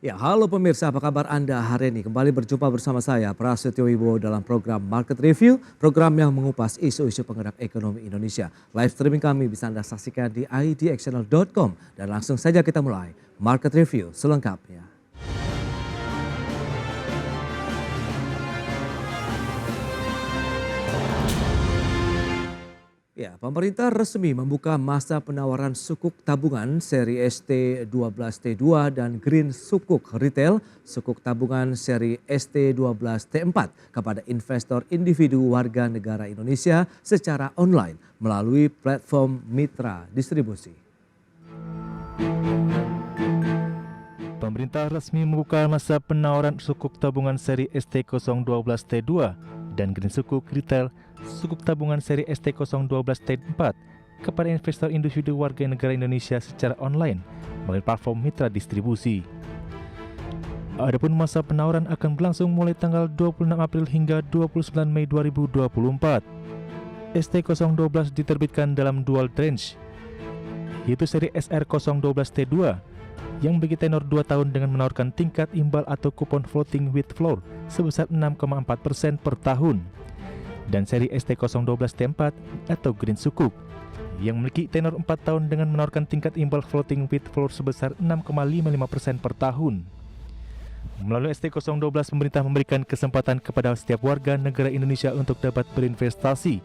Ya, halo pemirsa, apa kabar Anda hari ini? Kembali berjumpa bersama saya, Prasetyo Wibowo dalam program Market Review, program yang mengupas isu-isu penggerak ekonomi Indonesia. Live streaming kami bisa Anda saksikan di idxchannel.com dan langsung saja kita mulai Market Review selengkapnya. Ya, pemerintah resmi membuka masa penawaran sukuk tabungan seri ST12T2 dan Green Sukuk Retail sukuk tabungan seri ST12T4 kepada investor individu warga negara Indonesia secara online melalui platform mitra distribusi. Pemerintah resmi membuka masa penawaran sukuk tabungan seri ST012T2 dan Green Sukuk Retail sukuk tabungan seri ST012T4 kepada investor individu warga negara Indonesia secara online melalui platform mitra distribusi. Adapun masa penawaran akan berlangsung mulai tanggal 26 April hingga 29 Mei 2024. ST012 diterbitkan dalam dual tranche, yaitu seri SR012T2 yang bagi tenor 2 tahun dengan menawarkan tingkat imbal atau kupon floating with floor sebesar 6,4% per tahun, dan seri ST012T4 atau Green Sukuk yang memiliki tenor 4 tahun dengan menawarkan tingkat imbal floating with floor sebesar 6,55% per tahun. Melalui ST012, pemerintah memberikan kesempatan kepada setiap warga negara Indonesia untuk dapat berinvestasi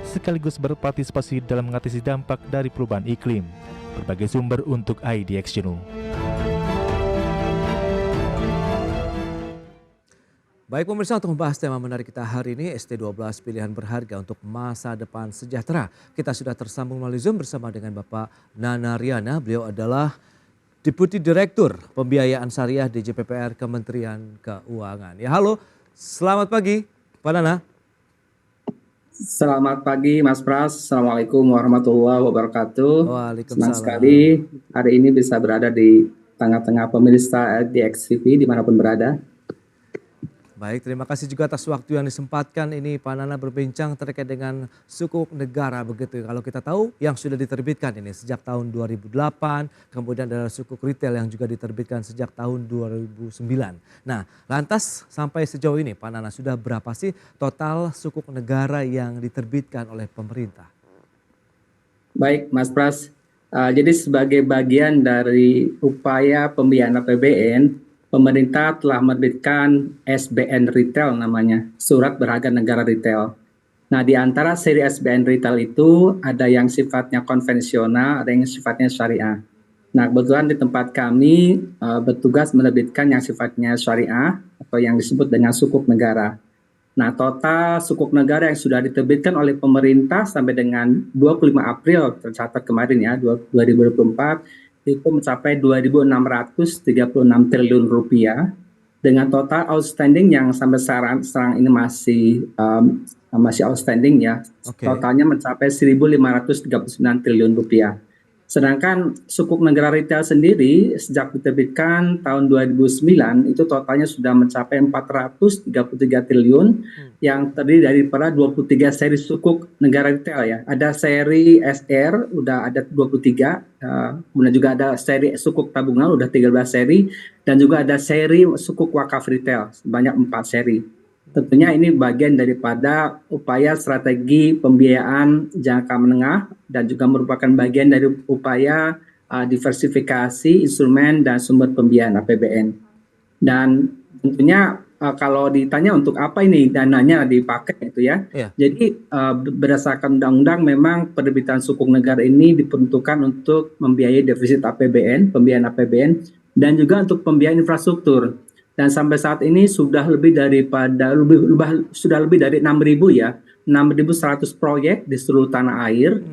sekaligus berpartisipasi dalam mengatasi dampak dari perubahan iklim. Berbagai sumber untuk IDX Channel. Baik pemirsa, untuk membahas tema menarik kita hari ini, ST12 pilihan berharga untuk masa depan sejahtera. Kita sudah tersambung melalui Zoom bersama dengan Bapak Nana Riana. Beliau adalah Deputi Direktur Pembiayaan Syariah DJPPR Kementerian Keuangan. Ya, halo, selamat pagi Pak Nana. Selamat pagi Mas Pras, Assalamualaikum warahmatullahi wabarakatuh. Waalaikumsalam. Senang sekali hari ini bisa berada di tengah-tengah pemirsa IDX TV dimanapun berada. Baik, terima kasih juga atas waktu yang disempatkan ini Pak Nana berbincang terkait dengan sukuk negara begitu. Kalau kita tahu yang sudah diterbitkan ini sejak tahun 2008, kemudian ada sukuk retail yang juga diterbitkan sejak tahun 2009. Nah, lantas sampai sejauh ini Pak Nana sudah berapa sih total sukuk negara yang diterbitkan oleh pemerintah? Baik Mas Pras, jadi sebagai bagian dari upaya pembiayaan APBN, pemerintah telah menerbitkan SBN Retail namanya, Surat Berharga Negara Retail. Nah, di antara seri SBN Retail itu ada yang sifatnya konvensional, ada yang sifatnya syariah. Nah, kebetulan di tempat kami bertugas menerbitkan yang sifatnya syariah atau yang disebut dengan sukuk negara. Nah, total sukuk negara yang sudah diterbitkan oleh pemerintah sampai dengan 25 April tercatat kemarin ya, 2024, itu mencapai 2.636 triliun rupiah dengan total outstanding yang sampai sekarang ini masih outstanding ya. Okay. Totalnya mencapai 1.539 triliun rupiah. Sedangkan sukuk negara retail sendiri sejak diterbitkan tahun 2009 itu totalnya sudah mencapai 433 triliun yang terdiri daripada 23 seri sukuk negara retail ya. Ada seri SR udah ada 23, kemudian juga ada seri sukuk tabungan udah 13 seri dan juga ada seri sukuk wakaf retail sebanyak 4 seri. Tentunya ini bagian daripada upaya strategi pembiayaan jangka menengah dan juga merupakan bagian dari upaya diversifikasi instrumen dan sumber pembiayaan APBN. Dan tentunya kalau ditanya untuk apa ini dananya dipakai itu ya. Jadi berdasarkan undang-undang memang penerbitan sukuk negara ini diperuntukkan untuk membiayai defisit APBN, pembiayaan APBN dan juga untuk pembiayaan infrastruktur. Dan sampai saat ini sudah lebih dari 6.000 ya, 6.100 proyek di seluruh tanah air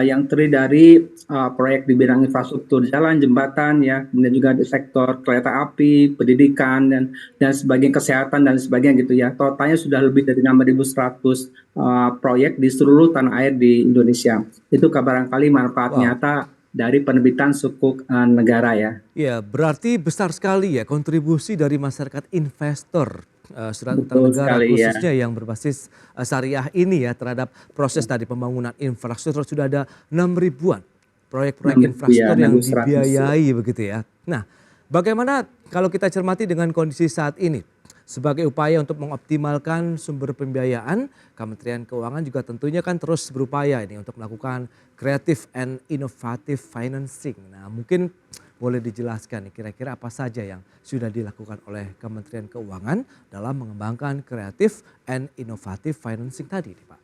yang terdiri dari proyek di bidang infrastruktur jalan, jembatan ya, kemudian juga di sektor kereta api, pendidikan dan sebagian kesehatan dan sebagainya gitu ya. Totalnya sudah lebih dari 6.100 proyek di seluruh tanah air di Indonesia. Itu barangkali manfaat nyata dari penerbitan sukuk negara ya. Ya, berarti besar sekali ya kontribusi dari masyarakat investor surat utang negara khususnya yang berbasis syariah ini ya terhadap proses tadi pembangunan infrastruktur. Sudah ada 6.000-an proyek-proyek infrastruktur yang dibiayai begitu ya. Nah, Bagaimana kalau kita cermati dengan kondisi saat ini? Sebagai upaya untuk mengoptimalkan sumber pembiayaan, Kementerian Keuangan juga tentunya kan terus berupaya ini untuk melakukan creative and innovative financing. Nah, mungkin boleh dijelaskan nih kira-kira apa saja yang sudah dilakukan oleh Kementerian Keuangan dalam mengembangkan creative and innovative financing tadi nih Pak?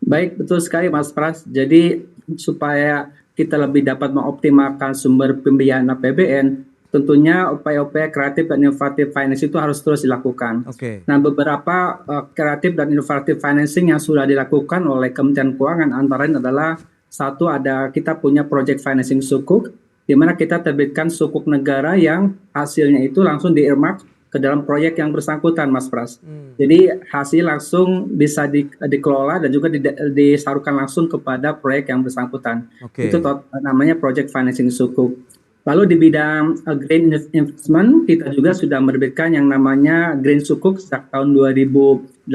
Baik, betul sekali Mas Pras. Jadi supaya kita lebih dapat mengoptimalkan sumber pembiayaan APBN, tentunya upaya-upaya kreatif dan inovatif finance itu harus terus dilakukan. Oke. Nah, beberapa kreatif dan inovatif financing yang sudah dilakukan oleh Kementerian Keuangan antara lain adalah satu, ada kita punya project financing sukuk, di mana kita terbitkan sukuk negara yang hasilnya itu langsung di-earmark ke dalam proyek yang bersangkutan, Mas Pras. Jadi hasil langsung bisa dikelola dan juga disalurkan langsung kepada proyek yang bersangkutan. Oke. Itu namanya project financing sukuk. Lalu di bidang green investment, kita juga sudah menerbitkan yang namanya green sukuk sejak tahun 2018,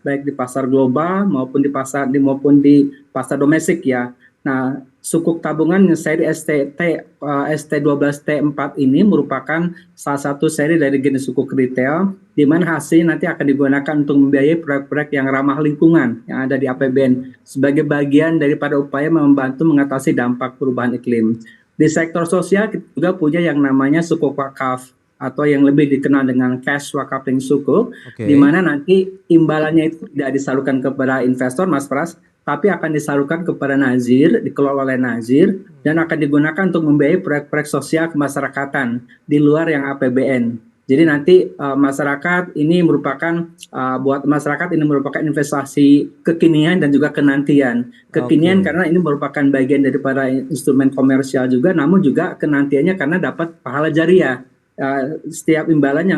baik di pasar global maupun di pasar domestik ya. Nah, sukuk tabungan seri ST12T4 ini merupakan salah satu seri dari jenis sukuk retail, di mana hasil nanti akan digunakan untuk membiayai proyek-proyek yang ramah lingkungan yang ada di APBN sebagai bagian daripada upaya membantu mengatasi dampak perubahan iklim. Di sektor sosial kita juga punya yang namanya sukuk wakaf atau yang lebih dikenal dengan cash wakafling sukuk, di mana nanti imbalannya itu tidak disalurkan kepada investor, Mas Pras, tapi akan disalurkan kepada nazir, dikelola oleh nazir, dan akan digunakan untuk membiayai proyek-proyek sosial kemasyarakatan di luar yang APBN. Jadi nanti masyarakat ini merupakan buat masyarakat ini merupakan investasi kekinian dan juga kenantian. Kekinian karena ini merupakan bagian daripada instrumen komersial juga, namun juga kenantiannya karena dapat pahala jariah. Setiap imbalan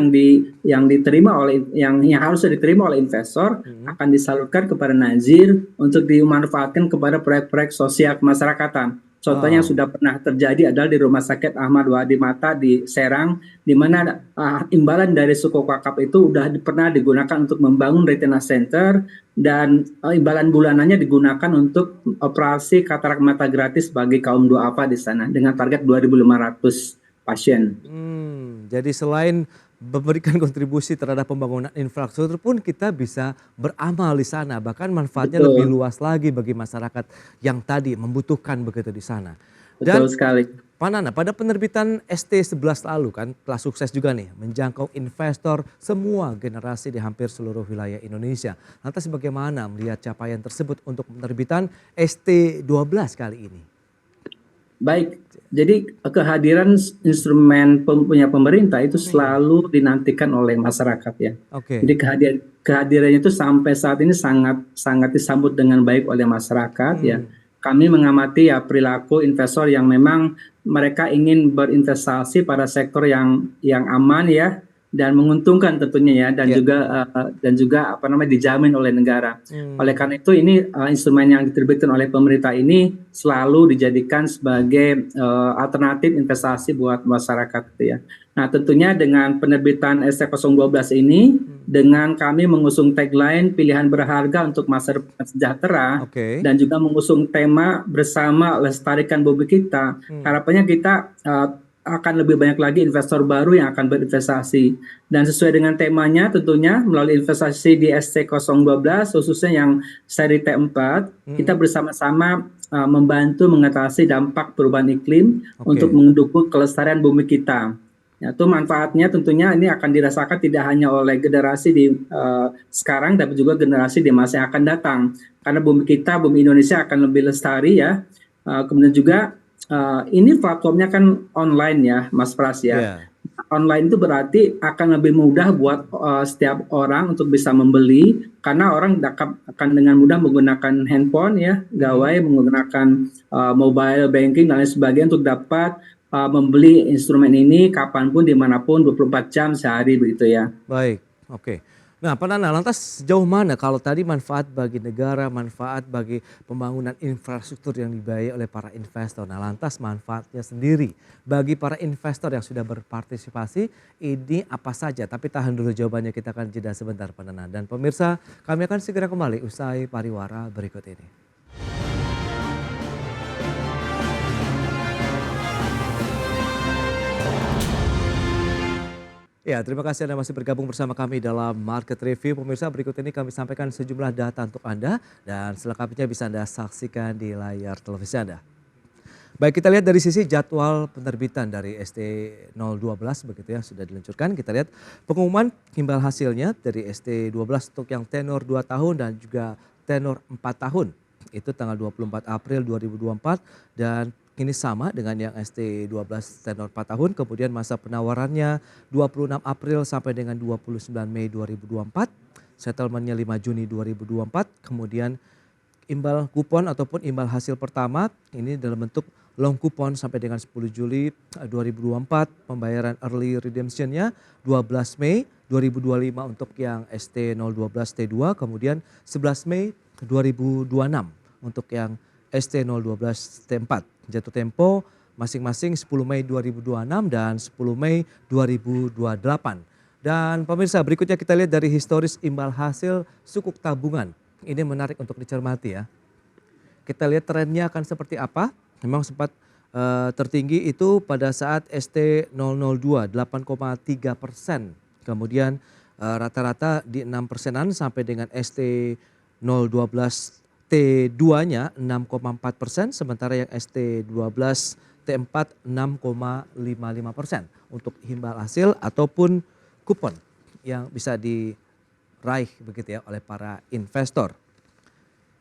yang diterima oleh yang harusnya diterima oleh investor akan disalurkan kepada nazir untuk dimanfaatkan kepada proyek-proyek sosial kemasyarakatan. Contohnya yang sudah pernah terjadi adalah di Rumah Sakit Ahmad Wadi Mata di Serang, di mana imbalan dari sukuk wakaf itu sudah pernah digunakan untuk membangun retina center, dan imbalan bulanannya digunakan untuk operasi katarak mata gratis bagi kaum duafa di sana dengan target 2.500 pasien. Jadi selain memberikan kontribusi terhadap pembangunan infrastruktur pun kita bisa beramal di sana, bahkan manfaatnya lebih luas lagi bagi masyarakat yang tadi membutuhkan begitu di sana. Dan Betul sekali. Pak Nana, pada penerbitan ST11 lalu kan telah sukses juga nih menjangkau investor semua generasi di hampir seluruh wilayah Indonesia. Lantas bagaimana melihat capaian tersebut untuk penerbitan ST12 kali ini? Baik, jadi kehadiran instrumen punya pemerintah itu selalu dinantikan oleh masyarakat ya. Jadi kehadirannya itu sampai saat ini sangat disambut dengan baik oleh masyarakat ya. Kami mengamati ya perilaku investor yang memang mereka ingin berinvestasi pada sektor yang aman ya, dan menguntungkan tentunya ya, dan juga dijamin oleh negara. Oleh karena itu ini instrumen yang diterbitkan oleh pemerintah ini selalu dijadikan sebagai alternatif investasi buat masyarakat gitu ya. Nah, tentunya dengan penerbitan ST012 ini, dengan kami mengusung tagline pilihan berharga untuk masa depan sejahtera, dan juga mengusung tema bersama lestarikan bumi kita, harapannya kita akan lebih banyak lagi investor baru yang akan berinvestasi. Dan sesuai dengan temanya tentunya melalui investasi di ST012 khususnya yang seri T4, kita bersama-sama membantu mengatasi dampak perubahan iklim untuk mendukung kelestarian bumi kita. Ya, itu manfaatnya tentunya ini akan dirasakan tidak hanya oleh generasi di sekarang, tapi juga generasi di masa yang akan datang. Karena bumi kita, bumi Indonesia akan lebih lestari ya. Kemudian juga ini platformnya kan online ya, Mas Pras ya. Online itu berarti akan lebih mudah buat setiap orang untuk bisa membeli, karena orang akan dengan mudah menggunakan handphone ya, gawai menggunakan mobile banking dan lain sebagainya untuk dapat membeli instrumen ini kapanpun, dimanapun, 24 jam sehari begitu ya. Baik, oke. Nah Pak Nana, lantas sejauh mana kalau tadi manfaat bagi negara, manfaat bagi pembangunan infrastruktur yang dibiayai oleh para investor. Nah lantas manfaatnya sendiri bagi para investor yang sudah berpartisipasi ini apa saja? Tapi tahan dulu jawabannya, kita akan jeda sebentar Pak Nana. Dan pemirsa, kami akan segera kembali usai pariwara berikut ini. Ya, terima kasih Anda masih bergabung bersama kami dalam Market Review. Pemirsa, berikut ini kami sampaikan sejumlah data untuk Anda dan selengkapnya bisa Anda saksikan di layar televisi Anda. Baik, kita lihat dari sisi jadwal penerbitan dari ST012 begitu ya sudah diluncurkan. Kita lihat pengumuman imbal hasilnya dari ST12 untuk yang tenor 2 tahun dan juga tenor 4 tahun. Itu tanggal 24 April 2024 dan ini sama dengan yang ST12 tenor 4 tahun. Kemudian masa penawarannya 26 April sampai dengan 29 Mei 2024. Settlementnya 5 Juni 2024. Kemudian imbal kupon ataupun imbal hasil pertama ini dalam bentuk long kupon sampai dengan 10 Juli 2024. Pembayaran early redemptionnya 12 Mei 2025 untuk yang ST012 T2. Kemudian 11 Mei 2026 untuk yang ST012 T4. Jatuh tempo masing-masing 10 Mei 2026 dan 10 Mei 2028. Dan pemirsa, berikutnya kita lihat dari historis imbal hasil sukuk tabungan. Ini menarik untuk dicermati ya. Kita lihat trennya akan seperti apa. Memang sempat tertinggi itu pada saat ST002 8,3%. Kemudian rata-rata di 6%-an sampai dengan ST012 T2-nya 6,4%, sementara yang ST12 T4 6,55% untuk imbal hasil ataupun kupon yang bisa diraih begitu ya oleh para investor.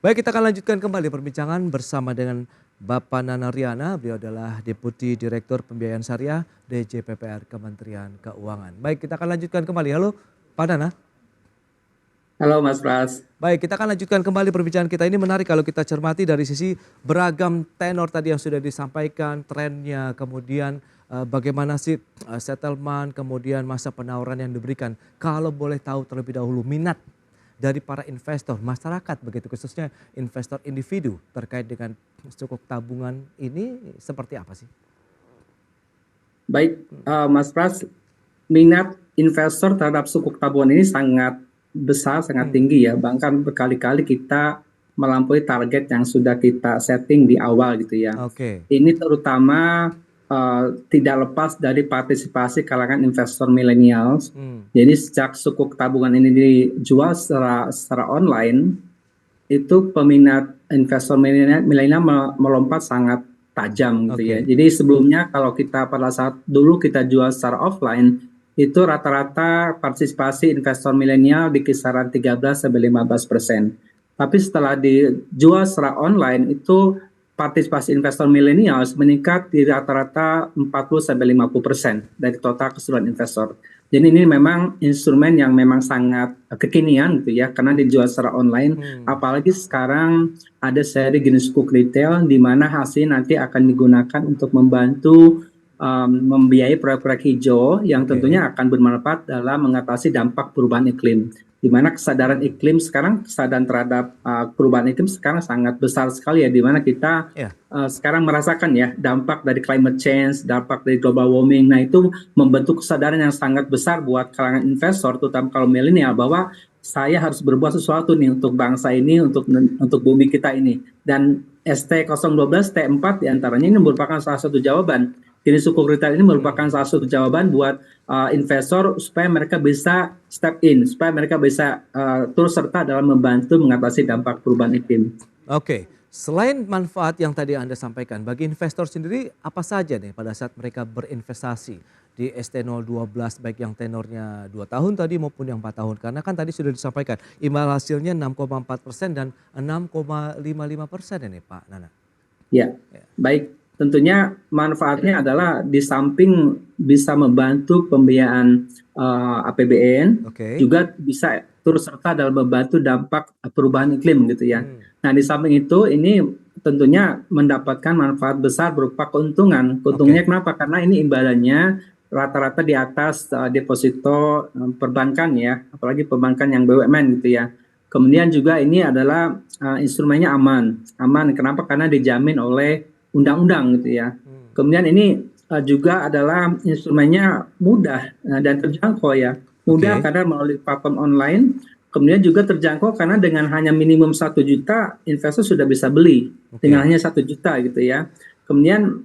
Baik, kita akan lanjutkan kembali perbincangan bersama dengan Bapak Nana Riana. Beliau adalah Deputi Direktur Pembiayaan Syariah DJPPR Kementerian Keuangan. Baik, kita akan lanjutkan kembali. Halo Pak Nana. Halo Mas Pras. Baik, kita akan lanjutkan kembali perbincangan kita. Ini menarik kalau kita cermati dari sisi beragam tenor tadi yang sudah disampaikan, trennya, kemudian bagaimana sih settlement, kemudian masa penawaran yang diberikan. Kalau boleh tahu terlebih dahulu minat dari para investor, masyarakat begitu, khususnya investor individu terkait dengan sukuk tabungan ini seperti apa sih? Baik, Mas Pras, minat investor terhadap sukuk tabungan ini sangat besar, sangat tinggi ya. Bahkan berkali-kali kita melampaui target yang sudah kita setting di awal gitu ya. Oke. Ini terutama tidak lepas dari partisipasi kalangan investor milenials. Jadi sejak sukuk tabungan ini dijual secara online, itu peminat investor milenial melompat sangat tajam gitu ya. Jadi sebelumnya kalau kita pada saat dulu kita jual secara offline, itu rata-rata partisipasi investor milenial di kisaran 13-15%. Tapi setelah dijual secara online itu partisipasi investor milenial meningkat di rata-rata 40-50% dari total keseluruhan investor. Jadi ini memang instrumen yang memang sangat kekinian gitu ya, karena dijual secara online. Apalagi sekarang ada seri jenis sukuk retail di mana hasil nanti akan digunakan untuk membantu membiayai proyek-proyek hijau yang tentunya akan bermanfaat dalam mengatasi dampak perubahan iklim. Di mana kesadaran iklim sekarang, kesadaran terhadap perubahan iklim sekarang sangat besar sekali ya, di mana kita sekarang merasakan ya dampak dari climate change, dampak dari global warming. Nah itu membentuk kesadaran yang sangat besar buat kalangan investor, terutama kalau milenial, bahwa saya harus berbuat sesuatu nih untuk bangsa ini, untuk bumi kita ini. Dan ST012 T4 diantaranya ini merupakan salah satu jawaban. Jenis sukuk retail ini merupakan salah satu jawaban buat investor supaya mereka bisa step in, supaya mereka bisa turut serta dalam membantu mengatasi dampak perubahan iklim. Oke, selain manfaat yang tadi Anda sampaikan, bagi investor sendiri apa saja nih pada saat mereka berinvestasi di ST012 baik yang tenornya 2 tahun tadi maupun yang 4 tahun. Karena kan tadi sudah disampaikan imbal hasilnya 6,4% dan 6,55% ini Pak Nana. Ya, baik. Tentunya manfaatnya adalah di samping bisa membantu pembiayaan APBN, juga bisa turut serta dalam membantu dampak perubahan iklim gitu ya. Nah di samping itu ini tentunya mendapatkan manfaat besar berupa keuntungan. Keuntungannya kenapa? Karena ini imbalannya rata-rata di atas deposito perbankan ya, apalagi perbankan yang BUMN gitu ya. Kemudian juga ini adalah instrumennya aman. Kenapa? Karena dijamin oleh undang-undang gitu ya. Kemudian ini juga adalah instrumennya mudah dan terjangkau ya. Mudah karena melalui platform online. Kemudian juga terjangkau karena dengan hanya minimum 1 juta investor sudah bisa beli dengan hanya 1 juta gitu ya. Kemudian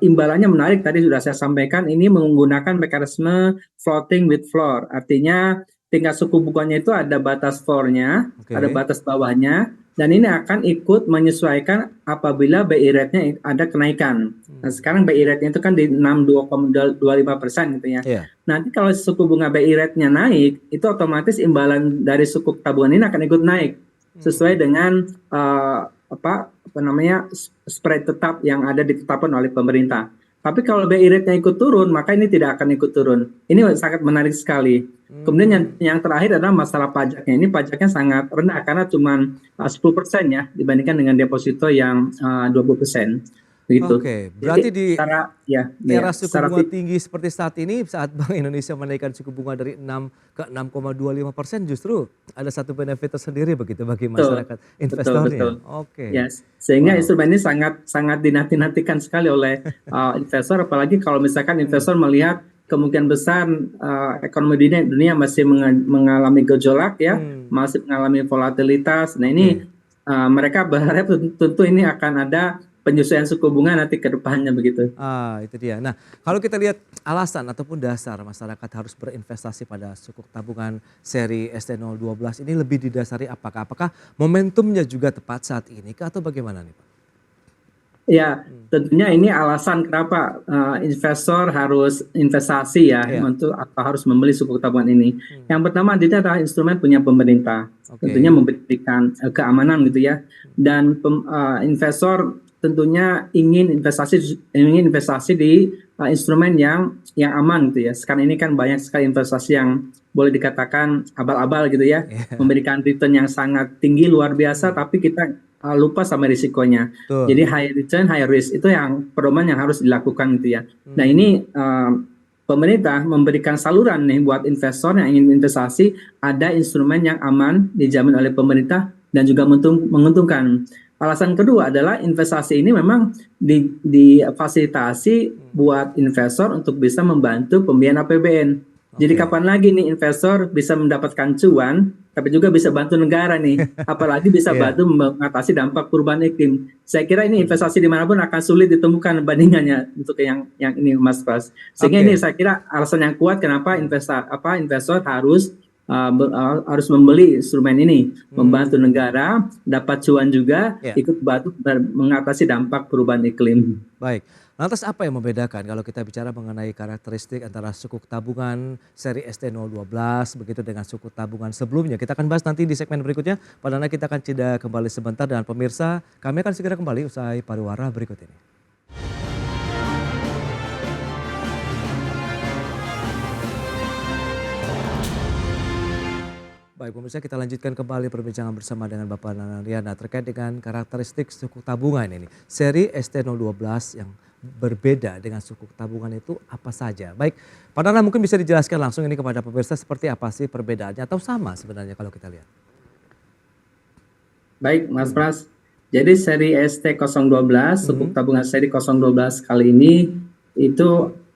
imbalannya menarik, tadi sudah saya sampaikan, ini menggunakan mekanisme floating with floor. Artinya tingkat suku bunganya itu ada batas floor-nya, Oke. ada batas bawahnya, dan ini akan ikut menyesuaikan apabila BI rate-nya ada kenaikan. Nah, sekarang BI rate-nya itu kan di 6,25% gitu ya. Iya. Nanti kalau suku bunga BI rate-nya naik, itu otomatis imbalan dari suku tabungan ini akan ikut naik sesuai dengan spread tetap yang ada ditetapkan oleh pemerintah. Tapi kalau BI rate-nya ikut turun, maka ini tidak akan ikut turun. Ini sangat menarik sekali. Kemudian yang terakhir adalah masalah pajaknya. Ini pajaknya sangat rendah karena cuma 10% ya dibandingkan dengan deposito yang 20%. Begitu. Oke, berarti di era suku secara bunga tinggi seperti saat ini, saat Bank Indonesia menaikkan suku bunga dari 6 ke 6,25%, justru ada satu benefit tersendiri begitu bagi masyarakat investornya. Betul. Oke. Yes. Sehingga instrumen ini sangat dinanti-nantikan sekali oleh investor, apalagi kalau misalkan investor melihat kemungkinan besar ekonomi dunia masih mengalami gejolak ya, masih mengalami volatilitas. Nah ini mereka berharap tentu ini akan ada penyesuaian suku bunga nanti ke depannya begitu. Itu dia. Nah, kalau kita lihat alasan ataupun dasar masyarakat harus berinvestasi pada sukuk tabungan seri ST012 ini lebih didasari apakah? Apakah momentumnya juga tepat saat ini atau bagaimana nih Pak? Ya, tentunya ini alasan kenapa investor harus investasi ya, untuk atau harus membeli sukuk tabungan ini. Yang pertama, ini adalah instrumen punya pemerintah, tentunya memberikan keamanan gitu ya. Dan investor tentunya ingin investasi di instrumen yang aman gitu ya. Sekarang ini kan banyak sekali investasi yang boleh dikatakan abal-abal gitu ya, memberikan return yang sangat tinggi luar biasa, tapi kita lupa sama risikonya. Jadi high return, high risk itu yang pedoman yang harus dilakukan gitu ya. Nah ini pemerintah memberikan saluran nih buat investor yang ingin investasi, ada instrumen yang aman, dijamin oleh pemerintah dan juga menguntungkan. Alasan kedua adalah investasi ini memang difasilitasi buat investor untuk bisa membantu pembiayaan APBN. Jadi kapan lagi nih investor bisa mendapatkan cuan, tapi juga bisa bantu negara nih, apalagi bisa bantu mengatasi dampak perubahan iklim. Saya kira ini investasi dimanapun akan sulit ditemukan bandingannya untuk yang ini Mas Pras. Sehingga ini saya kira alasan yang kuat kenapa investor harus membeli instrumen ini, membantu negara dapat cuan juga, ikut bantu mengatasi dampak perubahan iklim. Baik. Lantas apa yang membedakan kalau kita bicara mengenai karakteristik antara sukuk tabungan seri ST012 begitu dengan sukuk tabungan sebelumnya? Kita akan bahas nanti di segmen berikutnya. Padahal kita akan jeda kembali sebentar dengan pemirsa. Kami akan segera kembali usai pariwara berikut ini. Baik pemirsa, kita lanjutkan kembali perbincangan bersama dengan Bapak Nana Riana terkait dengan karakteristik sukuk tabungan ini. Seri ST012 yang berbeda dengan sukuk tabungan itu apa saja? Baik, Pak Nana mungkin bisa dijelaskan langsung ini kepada pemirsa seperti apa sih perbedaannya atau sama sebenarnya kalau kita lihat? Baik Mas Pras, jadi seri ST012, sukuk tabungan seri 012 kali ini itu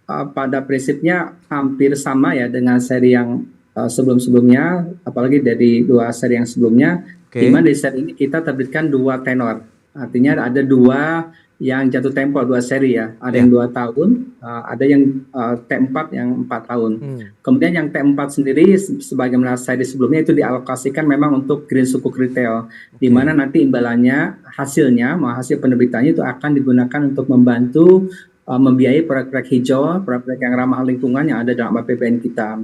pada prinsipnya hampir sama ya dengan seri yang sebelum-sebelumnya, apalagi dari dua seri yang sebelumnya, di mana di seri ini kita terbitkan dua tenor. Artinya ada dua yang jatuh tempo, dua seri ya. Ada yang 2 tahun, ada yang T4 yang 4 tahun. Kemudian yang T4 sendiri sebagaimana seri sebelumnya itu dialokasikan memang untuk green sukuk retail. Di mana nanti imbalannya, hasil penerbitannya itu akan digunakan untuk membantu membiayai proyek-proyek hijau, proyek-proyek yang ramah lingkungan yang ada dalam APBN kita.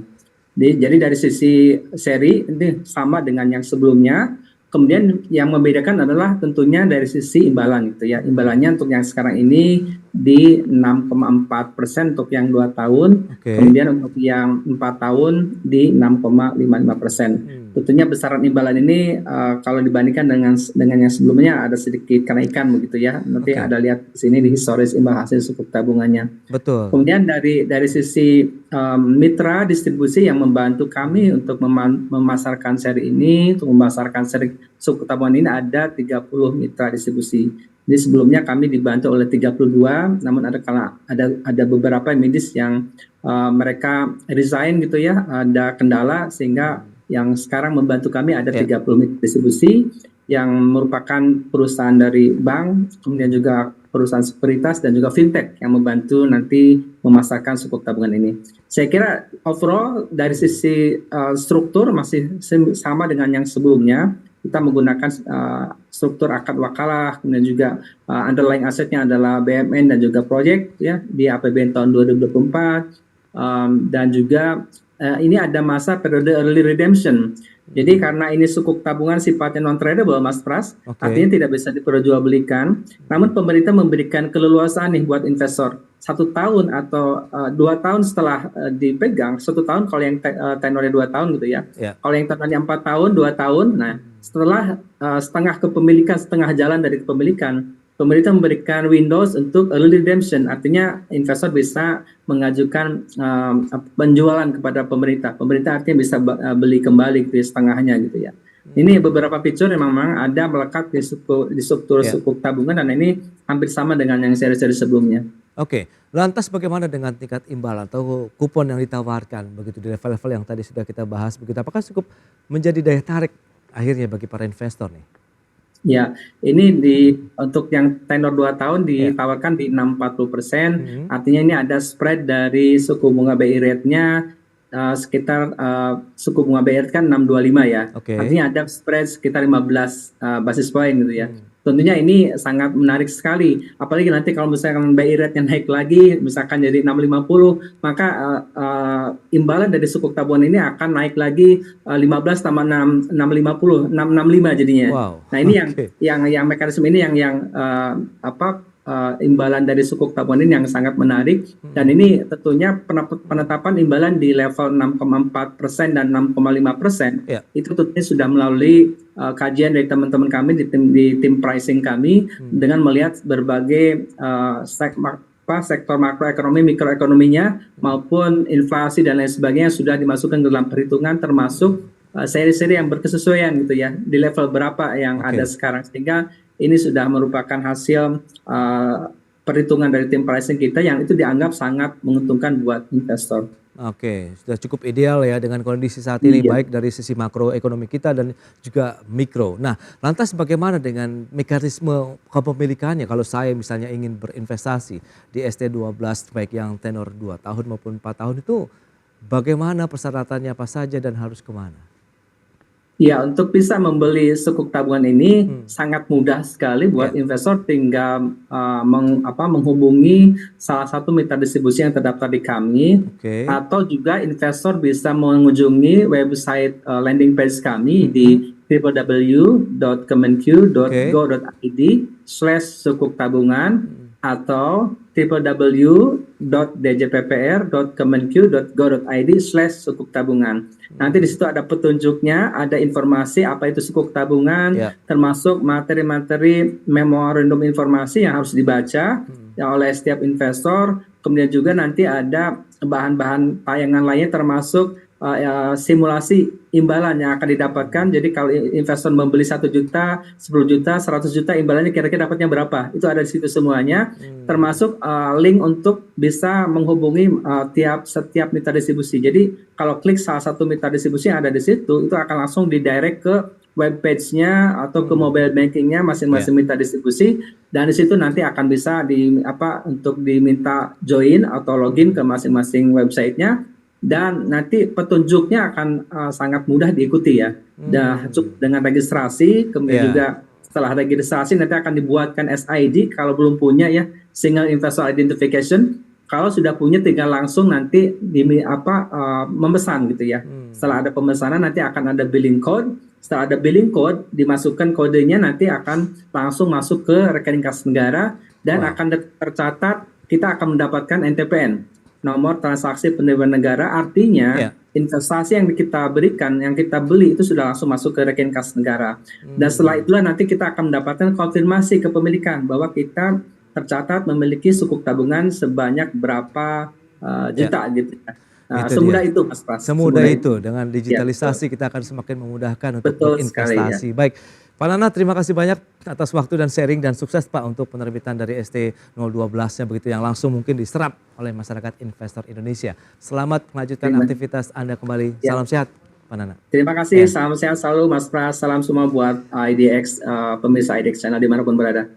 Jadi dari sisi seri ini sama dengan yang sebelumnya. Kemudian yang membedakan adalah tentunya dari sisi imbalan gitu ya. Imbalannya untuk yang sekarang ini di 6,4% untuk yang 2 tahun. Kemudian untuk yang 4 tahun di 6,55%. Tentunya besaran imbalan ini kalau dibandingkan dengan yang sebelumnya ada sedikit kenaikan begitu ya. Nanti ada lihat di sini di historis imbal hasil sukuk tabungannya. Betul. Kemudian dari sisi mitra distribusi yang membantu kami untuk memasarkan seri ini, untuk memasarkan seri sukuk tabungan ini ada 30 mitra distribusi. Jadi sebelumnya kami dibantu oleh 32, namun ada beberapa medis yang mereka resign gitu ya, ada kendala sehingga yang sekarang membantu kami ada 30 mitra distribusi yang merupakan perusahaan dari bank, kemudian juga perusahaan sekuritas dan juga fintech yang membantu nanti memasarkan sukuk tabungan ini. Saya kira overall dari sisi struktur masih sama dengan yang sebelumnya. Kita menggunakan struktur akad wakalah, kemudian juga underlying asetnya adalah BMN dan juga project ya di APBN tahun 2024, dan juga ini ada masa periode early redemption. Jadi karena ini sukuk tabungan sifatnya non tradable, Mas Pras, artinya tidak bisa diperjualbelikan. Namun pemerintah memberikan keleluasaan nih buat investor 1 tahun atau 2 tahun setelah dipegang. 1 tahun kalau yang tenornya 2 tahun gitu ya. Kalau yang tenornya 4 tahun, 2 tahun. Nah, setelah setengah kepemilikan, setengah jalan dari kepemilikan, pemerintah memberikan windows untuk early redemption, artinya investor bisa mengajukan penjualan kepada pemerintah. Pemerintah artinya bisa beli kembali gitu ya, setengahnya gitu ya. Ini beberapa fitur yang memang ada melekat di struktur sukuk tabungan, dan ini hampir sama dengan yang seri-seri sebelumnya. Oke, lantas bagaimana dengan tingkat imbal atau kupon yang ditawarkan begitu di level-level yang tadi sudah kita bahas begitu? Apakah cukup menjadi daya tarik akhirnya bagi para investor nih? Ya, ini untuk yang tenor 2 tahun ditawarkan di 6,40%. Artinya ini ada spread dari suku bunga BI rate-nya sekitar suku bunga BI rate kan 6,25 ya. Artinya ada spread sekitar 15 basis point gitu ya. Tentunya ini sangat menarik sekali. Apalagi nanti kalau misalkan BI rate-nya naik lagi, misalkan jadi 6,50, maka imbalan dari sukuk tabungan ini akan naik lagi 15 tambah 6,50, 6,65 jadinya. Wow. Nah ini yang mekanisme ini yang imbalan dari sukuk tabungan ini yang sangat menarik, dan ini tentunya penetapan imbalan di level 6,4% dan 6,5% itu tentunya sudah melalui kajian dari teman-teman kami di tim pricing kami dengan melihat berbagai sektor makroekonomi, mikroekonominya maupun inflasi dan lain sebagainya sudah dimasukkan dalam perhitungan, termasuk seri-seri yang berkesesuaian gitu ya di level berapa yang ada sekarang, sehingga ini sudah merupakan hasil perhitungan dari tim pricing kita yang itu dianggap sangat menguntungkan buat investor. Oke, sudah cukup ideal ya dengan kondisi saat ini, baik dari sisi makroekonomi kita dan juga mikro. Nah, lantas bagaimana dengan mekanisme kepemilikannya kalau saya misalnya ingin berinvestasi di ST12 baik yang tenor 2 tahun maupun 4 tahun itu bagaimana persyaratannya apa saja dan harus kemana? Ya, untuk bisa membeli sukuk tabungan ini sangat mudah sekali buat investor, tinggal menghubungi salah satu mitra distribusi yang terdaftar di kami, atau juga investor bisa mengunjungi website landing page kami di www.kemenq.go.id/sukuk tabungan atau www.djppr.kemenq.go.id/sukuk tabungan. Nanti di situ ada petunjuknya, ada informasi apa itu sukuk tabungan, termasuk materi-materi memorandum informasi yang harus dibaca oleh setiap investor. Kemudian juga nanti ada bahan-bahan tayangan lainnya, termasuk simulasi imbalan yang akan didapatkan. Jadi kalau investor membeli 1 juta, 10 juta, 100 juta, imbalannya kira-kira dapatnya berapa? Itu ada di situ semuanya, termasuk link untuk bisa menghubungi setiap mitra distribusi. Jadi kalau klik salah satu mitra distribusi yang ada di situ, itu akan langsung didirect ke web page-nya atau ke mobile banking-nya masing-masing mitra distribusi, dan di situ nanti akan bisa untuk diminta join atau login ke masing-masing website-nya. Dan nanti petunjuknya akan sangat mudah diikuti ya. Cukup dengan registrasi, kemudian juga setelah registrasi nanti akan dibuatkan SID kalau belum punya ya, Single Investor Identification. Kalau sudah punya tinggal langsung nanti memesan gitu ya. Setelah ada pemesanan nanti akan ada billing code. Setelah ada billing code, dimasukkan kodenya, nanti akan langsung masuk ke rekening kas negara dan akan tercatat, kita akan mendapatkan NTPN. Nomor transaksi penerimaan negara, artinya investasi yang kita berikan, yang kita beli itu sudah langsung masuk ke rekening kas negara. Dan setelah itulah nanti kita akan mendapatkan konfirmasi kepemilikan bahwa kita tercatat memiliki sukuk tabungan sebanyak berapa juta gitu. Nah, semudah itu Mas Pras. Semudah itu, dengan digitalisasi kita akan semakin memudahkan untuk berinvestasi. Baik, Pak Nana, terima kasih banyak atas waktu dan sharing, dan sukses Pak untuk penerbitan dari ST012-nya begitu yang langsung mungkin diserap oleh masyarakat investor Indonesia. Selamat melanjutkan aktivitas Anda kembali. Salam sehat Pak Nana. Terima kasih, salam sehat selalu Mas Pras. Salam semua buat IDX, pemirsa IDX channel dimanapun berada.